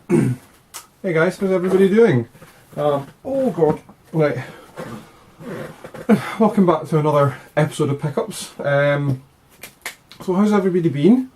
Hey guys, how's everybody doing? Oh god, right. Welcome back to another episode of Pickups. So how's everybody been?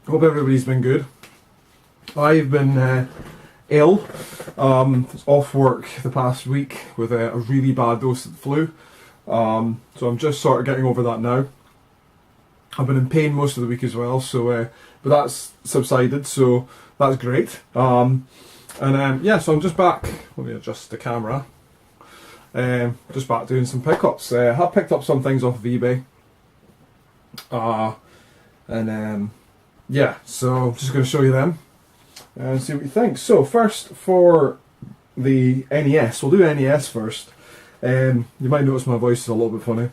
Hope everybody's been good. I've been ill. Off work the past week with a really bad dose of the flu. So I'm just sort of getting over that now. I've been in pain most of the week as well, so but that's subsided, so that's great. Yeah, so I'm just back. Let me adjust the camera. Just back doing some pickups. I have picked up some things off of eBay. Yeah, so I'm just going to show you them and see what you think. So first, for the NES, we'll do NES first. You might notice my voice is a little bit funny.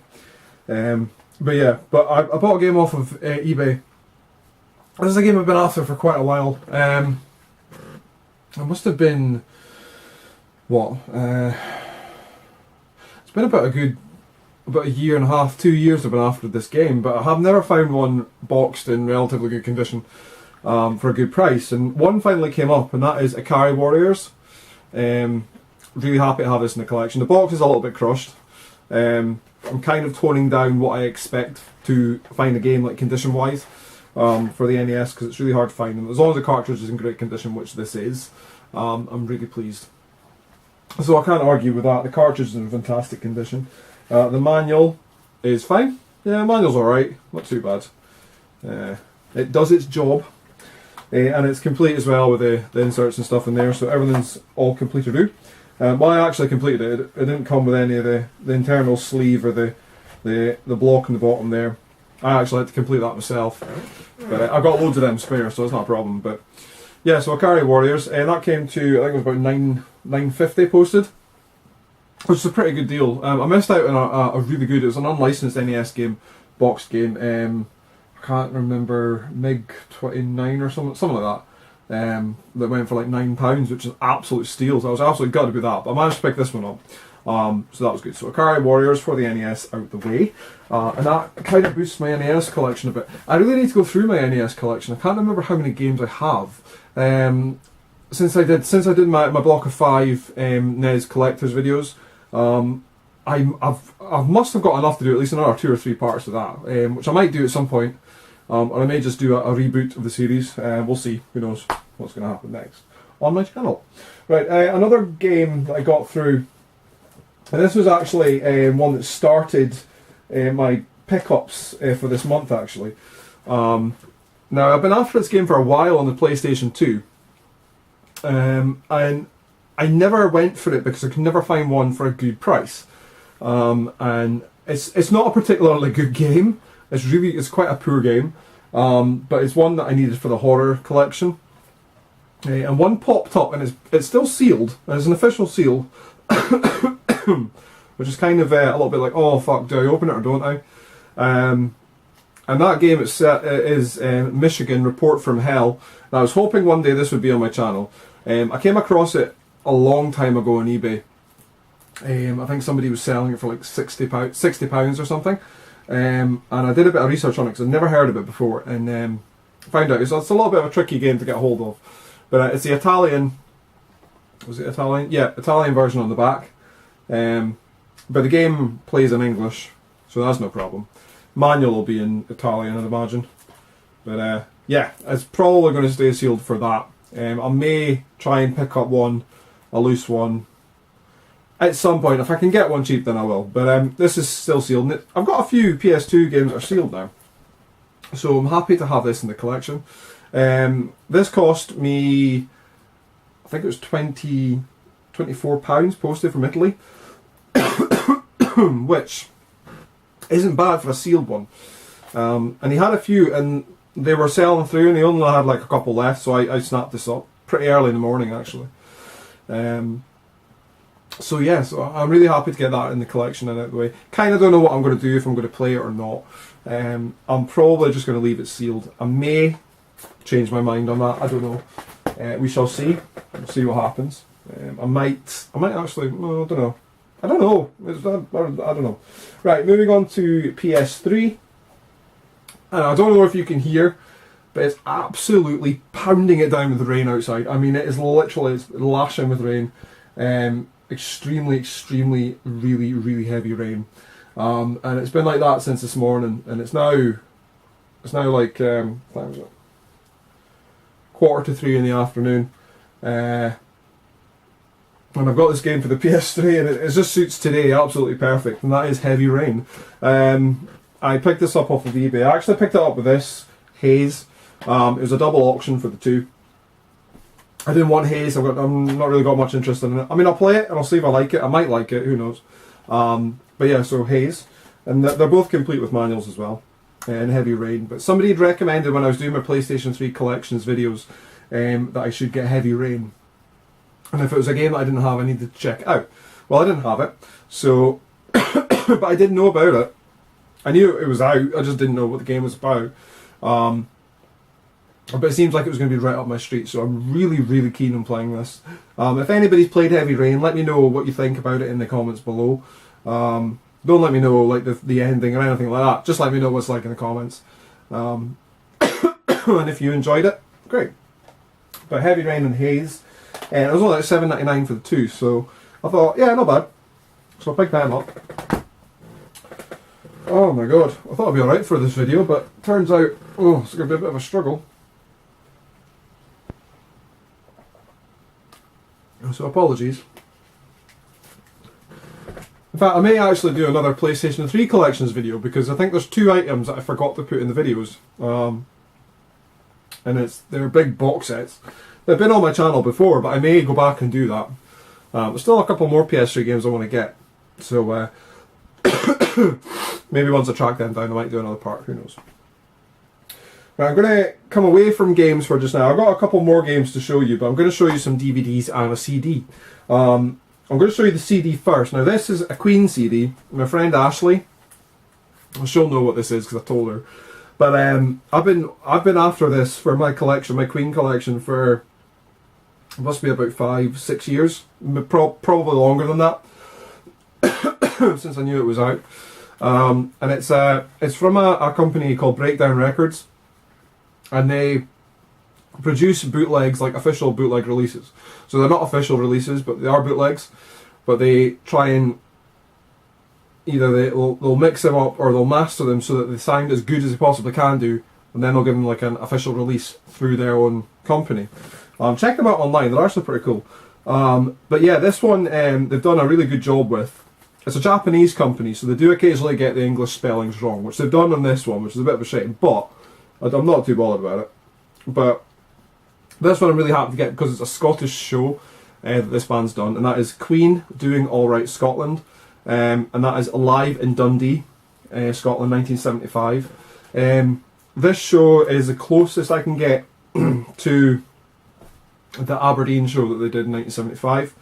But yeah, I bought a game off of eBay. This is a game I've been after for quite a while. It must have been, what, it's been about a year and a half, 2 years I've been after this game, but I have never found one boxed in relatively good condition for a good price. And one finally came up, and that is Ikari Warriors. Really happy to have this in the collection. The box is a little bit crushed. I'm kind of toning down what I expect to find a game like condition wise for the NES, because it's really hard to find them. As long as the cartridge is in great condition, which this is, I'm really pleased. So I can't argue with that. The cartridge is in fantastic condition. The manual is fine. Yeah, the manual's alright, not too bad. It does its job, and it's complete as well with the inserts and stuff in there, so everything's all complete to do. Well, I actually completed it. It didn't come with any of the internal sleeve or the block in the bottom there. I actually had to complete that myself, but I got loads of them spare, so it's not a problem. But yeah, so Ikari Warriors, that came to, I think it was about $9.50 posted, which is a pretty good deal. I missed out on a really good, it was an unlicensed NES game, boxed game. I can't remember, MiG-29 or something like that. That went for like £9, which is absolute steal. So I was absolutely gutted with that, but I managed to pick this one up. So that was good. So Ikari Warriors for the NES out the way, and that kind of boosts my NES collection a bit. I really need to go through my NES collection. I can't remember how many games I have. Since I did my block of 5 NES collectors videos, I must have got enough to do at least another 2 or 3 parts of that, which I might do at some point. Or I may just do a reboot of the series. We'll see. Who knows what's going to happen next on my channel. Right, another game that I got through, and this was actually one that started my pickups for this month actually. Now I've been after this game for a while on the PlayStation 2, and I never went for it because I could never find one for a good price. And it's not a particularly good game. It's quite a poor game, but it's one that I needed for the horror collection. And one popped up, and it's still sealed. It's an official seal, which is kind of a little bit like, oh fuck, do I open it or don't I? And that game is Michigan Report from Hell. And I was hoping one day this would be on my channel. I came across it a long time ago on eBay. I think somebody was selling it for like £60 or something. And I did a bit of research on it because I'd never heard of it before, and found out it's a little bit of a tricky game to get a hold of. But it's the Italian, was it Italian? Yeah, Italian version on the back. But the game plays in English, so that's no problem. Manual will be in Italian, I'd imagine. But yeah, it's probably going to stay sealed for that. I may try and pick up a loose one, at some point. If I can get one cheap, then I will. But this is still sealed. I've got a few PS2 games that are sealed now, so I'm happy to have this in the collection. This cost me, I think it was £24 posted from Italy, which isn't bad for a sealed one. And he had a few, and they were selling through, and they only had like a couple left, so I snapped this up pretty early in the morning actually. So yeah, so I'm really happy to get that in the collection and out of the way. Kind of don't know what I'm going to do, if I'm going to play it or not. I'm probably just going to leave it sealed. I may change my mind on that, I don't know. We shall see. We'll see what happens. I might actually, well, I don't know. I don't know. Right, moving on to PS3. And I don't know if you can hear, but it's absolutely pounding it down with the rain outside. I mean, it is literally, it's lashing with rain. Extremely, extremely, really, really heavy rain. And it's been like that since this morning, and it's now like, what time is it? 2:45 in the afternoon. And I've got this game for the PS3, and it just suits today absolutely perfect, and that is heavy rain. I picked this up off of eBay. I actually picked it up with this, Haze. It was a double auction for the two. I didn't want Haze, I'm not really got much interest in it. I mean, I'll play it and I'll see if I like it. I might like it, who knows. But yeah, so Haze. And they're both complete with manuals as well. And Heavy Rain. But somebody had recommended when I was doing my PlayStation 3 collections videos that I should get Heavy Rain. And if it was a game that I didn't have, I needed to check it out. Well, I didn't have it, so but I did know about it. I knew it was out, I just didn't know what the game was about. But it seems like it was going to be right up my street, so I'm really, really keen on playing this. If anybody's played Heavy Rain, let me know what you think about it in the comments below. Don't let me know like the ending or anything like that. Just let me know what it's like in the comments. And if you enjoyed it, great. But Heavy Rain and Haze, and it was only like $7.99 for the two, so I thought, yeah, not bad. So I picked them up. Oh my god, I thought I'd be alright for this video, but turns out, oh, it's going to be a bit of a struggle. So apologies. In fact, I may actually do another PlayStation 3 collections video, because I think there's two items that I forgot to put in the videos. And they're big box sets. They've been on my channel before, but I may go back and do that. There's still a couple more PS3 games I want to get. So maybe once I track them down I might do another part, who knows. Right, I'm going to come away from games for just now. I've got a couple more games to show you, but I'm going to show you some DVDs and a CD. I'm going to show you the CD first. Now this is a Queen CD. My friend Ashley, she'll know what this is because I told her. But I've been after this for my collection, my Queen collection, for it must be about 5-6 years, probably longer than that, since I knew it was out. And it's from a company called Breakdown Records, and they produce bootlegs, like official bootleg releases. So they're not official releases, but they are bootlegs. But they try and either they'll mix them up or they'll master them so that they sound as good as they possibly can do, and then they'll give them like an official release through their own company. Check them out online, they're actually pretty cool. But yeah, this one they've done a really good job with. It's a Japanese company, so they do occasionally get the English spellings wrong, which they've done on this one, which is a bit of a shame, but I'm not too bothered about it. But this one I'm really happy to get because it's a Scottish show that this band's done, and that is Queen Doing Alright Scotland, and that is live in Dundee, Scotland, 1975. This show is the closest I can get to the Aberdeen show that they did in 1975,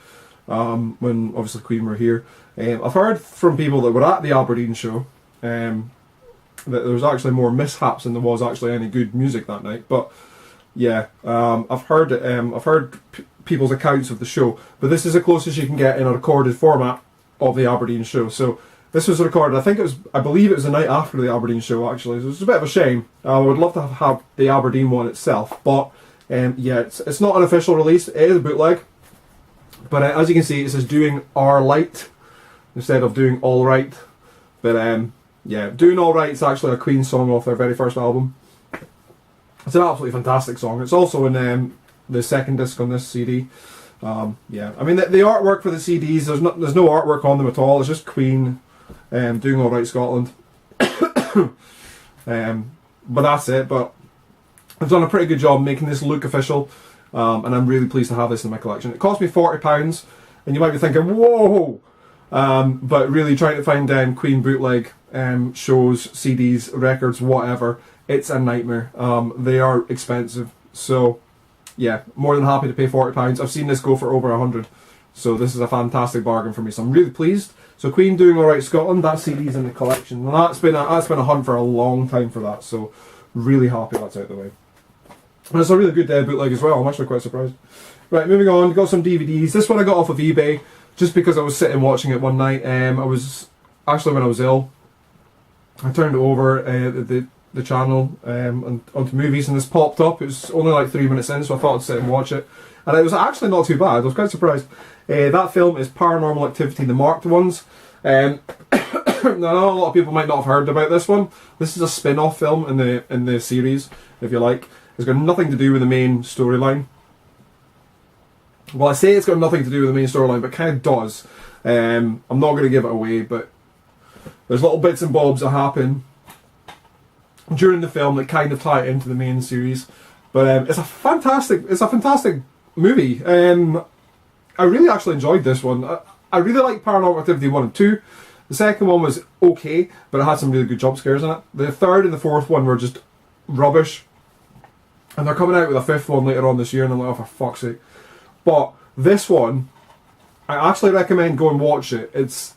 when obviously Queen were here. I've heard from people that were at the Aberdeen show that there was actually more mishaps than there was actually any good music that night. But yeah, I've heard people's accounts of the show, but this is the closest you can get in a recorded format of the Aberdeen show. So this was recorded, I believe it was the night after the Aberdeen show actually, so it's a bit of a shame. I would love to have the Aberdeen one itself, but yeah, it's not an official release, it is a bootleg. But as you can see, it says Doing Our Light instead of Doing Alright. But yeah, Doing Alright is actually a Queen song off their very first album. It's an absolutely fantastic song. It's also in the second disc on this CD. Yeah, I mean the artwork for the CDs, there's no artwork on them at all. It's just Queen Doing Alright Scotland. But that's it. But I've done a pretty good job making this look official, and I'm really pleased to have this in my collection. It cost me £40, and you might be thinking, whoa! But really trying to find Queen bootleg shows, CDs, records, whatever, it's a nightmare. They are expensive, so yeah, more than happy to pay £40. I've seen this go for over 100, so this is a fantastic bargain for me, so I'm really pleased. So Queen Doing Alright Scotland, that CD's in the collection, and that's been a hunt for a long time for that, so really happy that's out the way. And it's a really good bootleg as well, I'm actually quite surprised. Right, moving on, got some DVDs. This one I got off of eBay, just because I was sitting watching it one night. I was, actually when I was ill, I turned it over, the the channel and onto movies, and this popped up. It was only like 3 minutes in, so I thought I'd sit and watch it. And it was actually not too bad. I was quite surprised. That film is Paranormal Activity, the marked ones. Now, I know a lot of people might not have heard about this one. This is a spin-off film in the series, if you like. It's got nothing to do with the main storyline. Well, I say it's got nothing to do with the main storyline, but it kind of does. I'm not going to give it away, but there's little bits and bobs that happen during the film that kind of tie it into the main series. But it's a fantastic movie. I really actually enjoyed this one. I really like Paranormal Activity 1 and 2. The second one was okay, but it had some really good jump scares in it. The third and the fourth one were just rubbish. And they're coming out with a fifth one later on this year, and I'm like, oh, for fuck's sake. But this one, I actually recommend go and watch it. It's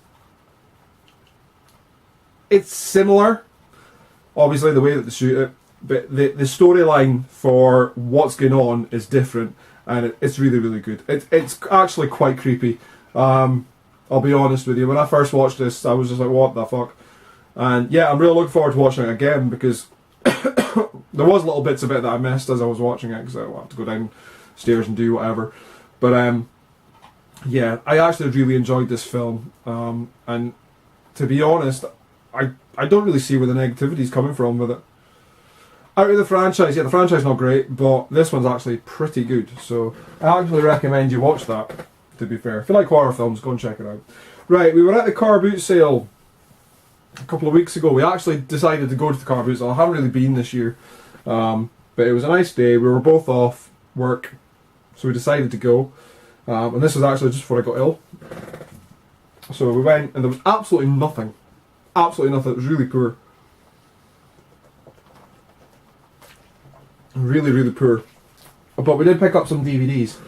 similar, obviously, the way that they shoot it, but the storyline for what's going on is different, and it's really, really good. It's actually quite creepy. I'll be honest with you. When I first watched this, I was just like, what the fuck? And yeah, I'm really looking forward to watching it again, because there was little bits of it that I missed as I was watching it, because I had to go downstairs and do whatever. But yeah, I actually really enjoyed this film, and to be honest, I don't really see where the negativity is coming from with it. Out of the franchise, yeah, the franchise is not great, but this one's actually pretty good, so I actually recommend you watch that, to be fair. If you like horror films, go and check it out. Right, we were at the car boot sale a couple of weeks ago. We actually decided to go to the car boot sale. I haven't really been this year, but it was a nice day. We were both off work, so we decided to go, and this was actually just before I got ill. So we went, and there was absolutely nothing. Absolutely nothing. It was really poor. Really, really poor. But we did pick up some DVDs.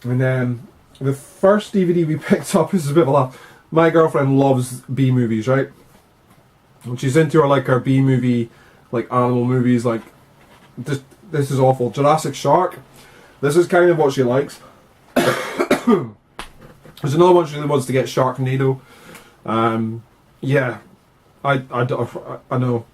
And then the first DVD we picked up, this is a bit of a laugh. My girlfriend loves B movies, right? And she's into her B movie, like animal movies, like this is awful. Jurassic Shark. This is kind of what she likes. There's another one she really wants to get, Sharknado. Yeah, I know.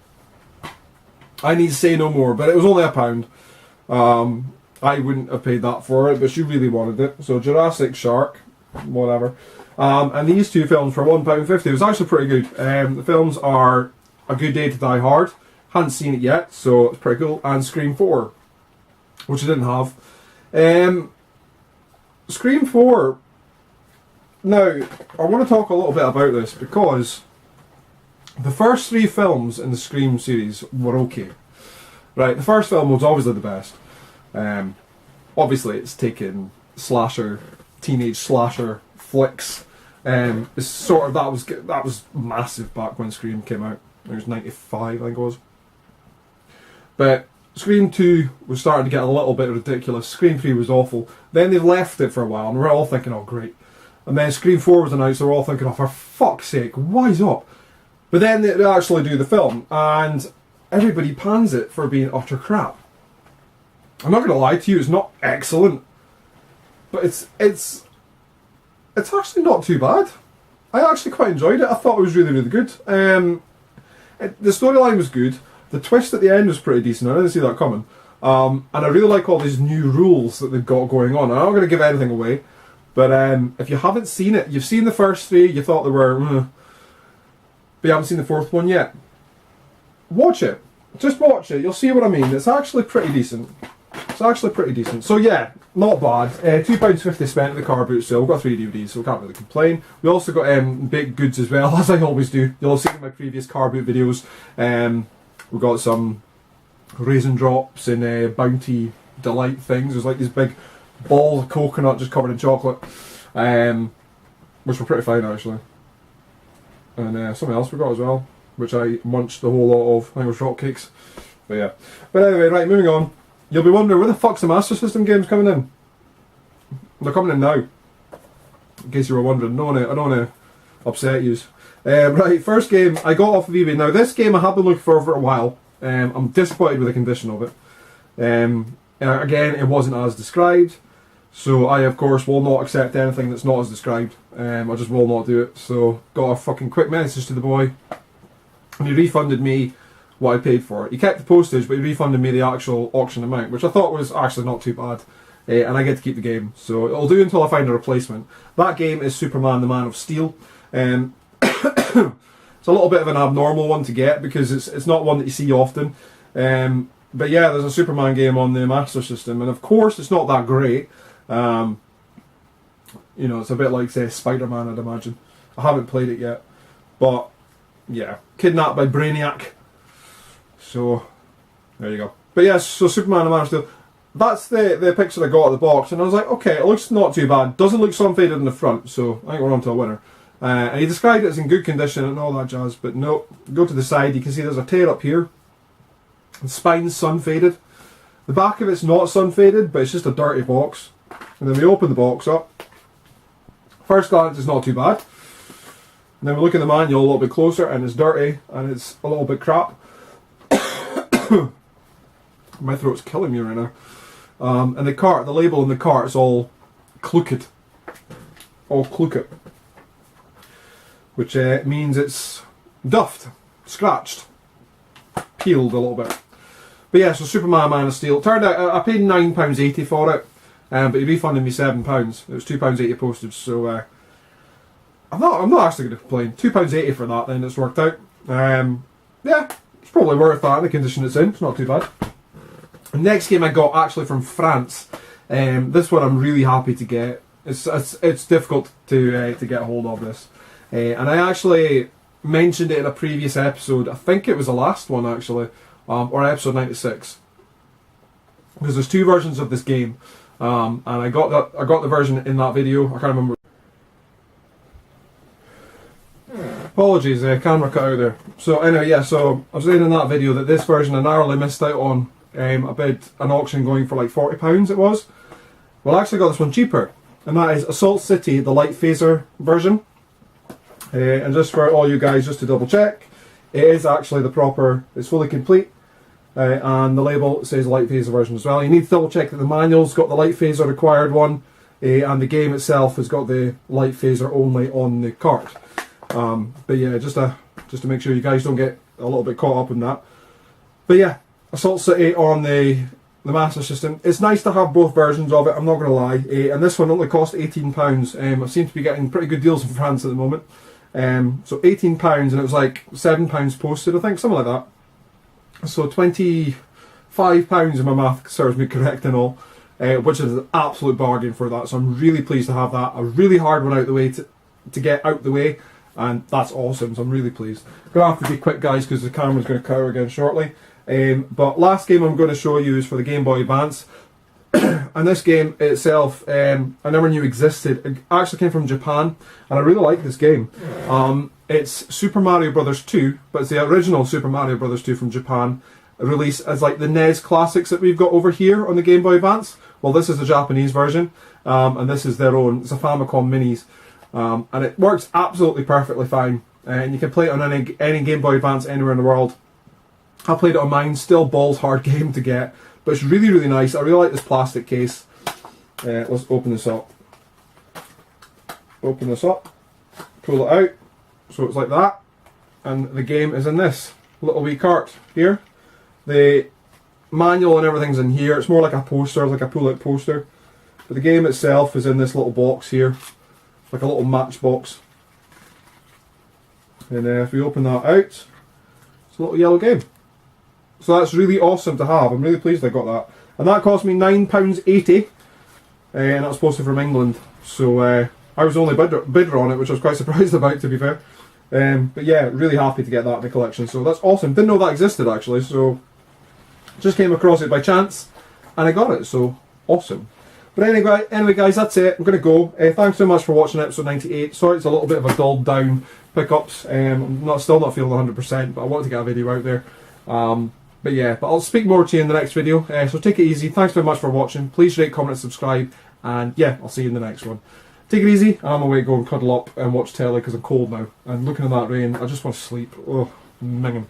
I need to say no more, but it was only £1. I wouldn't have paid that for it, but she really wanted it. So Jurassic Shark, whatever. And these two films for £1.50. It was actually pretty good. The films are A Good Day to Die Hard. Hadn't seen it yet, so it's pretty cool. And Scream 4, which I didn't have. Scream 4. Now, I want to talk a little bit about this, because the first 3 films in the Scream series were okay. Right, the first film was obviously the best. Obviously, it's taken teenage slasher flicks. It's sort of that was massive back when Scream came out. It was 95, I think it was. But Scream 2 was starting to get a little bit ridiculous. Scream 3 was awful. Then they left it for a while, and we're all thinking, oh great. And then Scream 4 was announced, so we're all thinking, oh for fuck's sake, wise up. But then they actually do the film, and everybody pans it for being utter crap. I'm not going to lie to you, it's not excellent, but it's actually not too bad. I actually quite enjoyed it. I thought it was really, really good. The storyline was good. The twist at the end was pretty decent. I didn't see that coming. And I really like all these new rules that they've got going on. I'm not going to give anything away, but if you haven't seen it, you've seen the first 3, you thought they were, but you haven't seen the 4th one yet. Watch it. Just watch it. You'll see what I mean. It's actually pretty decent. So yeah, not bad. £2.50 spent at the car boot sale. We've got 3 DVDs, so we can't really complain. We also got baked goods as well, as I always do. You'll have seen in my previous car boot videos. We got some raisin drops and Bounty Delight things. There's like these big balls of coconut just covered in chocolate, which were pretty fine actually. And something else we got as well, which I munched the whole lot of. I think it was rock cakes. But yeah. But anyway, right, moving on. You'll be wondering, where the fuck's the Master System games coming in? They're coming in now. In case you were wondering. I don't want to upset you. Right, first game I got off of eBay. Now this game I have been looking for a while. I'm disappointed with the condition of it. Again, it wasn't as described. So I, of course, will not accept anything that's not as described. I just will not do it. So got a fucking quick message to the boy. And he refunded me what I paid for it. He kept the postage, but he refunded me the actual auction amount, which I thought was actually not too bad. And I get to keep the game, so it'll do until I find a replacement. That game is Superman the Man of Steel. It's a little bit of an abnormal one to get because it's not one that you see often. But yeah, there's a Superman game on the Master System, and of course it's not that great. You know, it's a bit like, say, Spider-Man, I'd imagine. I haven't played it yet, but yeah, kidnapped by Brainiac. So there you go. But yeah, so Superman the Man of Steel. That's the picture I got of the box, and I was like, okay, it looks not too bad. Doesn't look sun-faded in the front, so I think we're on to a winner. And he described it as in good condition and all that jazz, but no. Go to the side, you can see there's a tear up here. The spine's sun-faded. The back of it's not sun-faded, but it's just a dirty box. And then we open the box up. First glance, it's not too bad. And then we look at the manual a little bit closer, and it's dirty, and it's a little bit crap. My throat's killing me right now. And the cart, the label in the cart is all crooked. All crooked. Which means it's duffed, scratched, peeled a little bit. But yeah, so Superman Man of Steel. Turned out I paid £9.80 for it, but he refunded me £7. It was £2.80 postage, so I'm not actually going to complain. £2.80 for that, then it's worked out. Yeah, it's probably worth that in the condition it's in. It's not too bad. The next game I got actually from France. This one I'm really happy to get. It's difficult to get a hold of this. And I actually mentioned it in a previous episode. I think it was the last one actually, or episode 96. Because there's two versions of this game, and I got the version in that video. I can't remember. Apologies, camera cut out there. So anyway, yeah. So I was saying in that video that this version I narrowly missed out on an auction going for like £40. It was. Well, I actually got this one cheaper, and that is Assault City, the light phaser version. And just for all you guys, just to double check, it is actually the proper, it's fully complete, and the label says light phaser version as well. You need to double check that the manual's got the light phaser required one, and the game itself has got the light phaser only on the cart. But yeah, just to make sure you guys don't get a little bit caught up in that. But yeah, Assault City on the Master System. It's nice to have both versions of it, I'm not going to lie. And this one only cost £18. I seem to be getting pretty good deals in France at the moment. So £18, and it was like £7 posted, I think, something like that. So £25 if my math serves me correct and all, which is an absolute bargain for that. So I'm really pleased to have that. A really hard one out the way to get out the way, and that's awesome. So I'm really pleased. Gonna have to be quick, guys, because the camera's going to cut out again shortly. But last game I'm going to show you is for the Game Boy Advance. And this game itself, I never knew existed. It actually came from Japan, and I really like this game. It's Super Mario Bros. 2, but it's the original Super Mario Bros. 2 from Japan, released as like the NES classics that we've got over here on the Game Boy Advance. Well, this is the Japanese version, and this is their own. It's a Famicom Minis, and it works absolutely perfectly fine. And you can play it on any Game Boy Advance anywhere in the world. I played it on mine, still balls hard game to get. But it's really, really nice. I really like this plastic case. Let's open this up. Open this up. Pull it out. So it's like that. And the game is in this little wee cart here. The manual and everything's in here. It's more like a poster, like a pull-out poster. But the game itself is in this little box here. Like a little matchbox. And if we open that out, it's a little yellow game. So that's really awesome to have. I'm really pleased I got that. And that cost me £9.80. And that was posted from England. So I was the only bidder on it, which I was quite surprised about, to be fair. But yeah, really happy to get that in the collection. So that's awesome. Didn't know that existed, actually. So just came across it by chance, and I got it. So awesome. But anyway guys, that's it. I'm going to go. Thanks so much for watching episode 98. Sorry it's a little bit of a dulled down pickups. I'm still not feeling 100%, but I wanted to get a video out there. But yeah, I'll speak more to you in the next video. So take it easy. Thanks very much for watching. Please rate, comment, and subscribe. And yeah, I'll see you in the next one. Take it easy. I'm away, go and cuddle up and watch telly because I'm cold now. And looking at that rain, I just want to sleep. Oh, minging.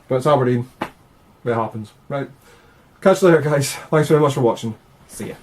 But it's Aberdeen. It happens. Right. Catch you later, guys. Thanks very much for watching. See ya.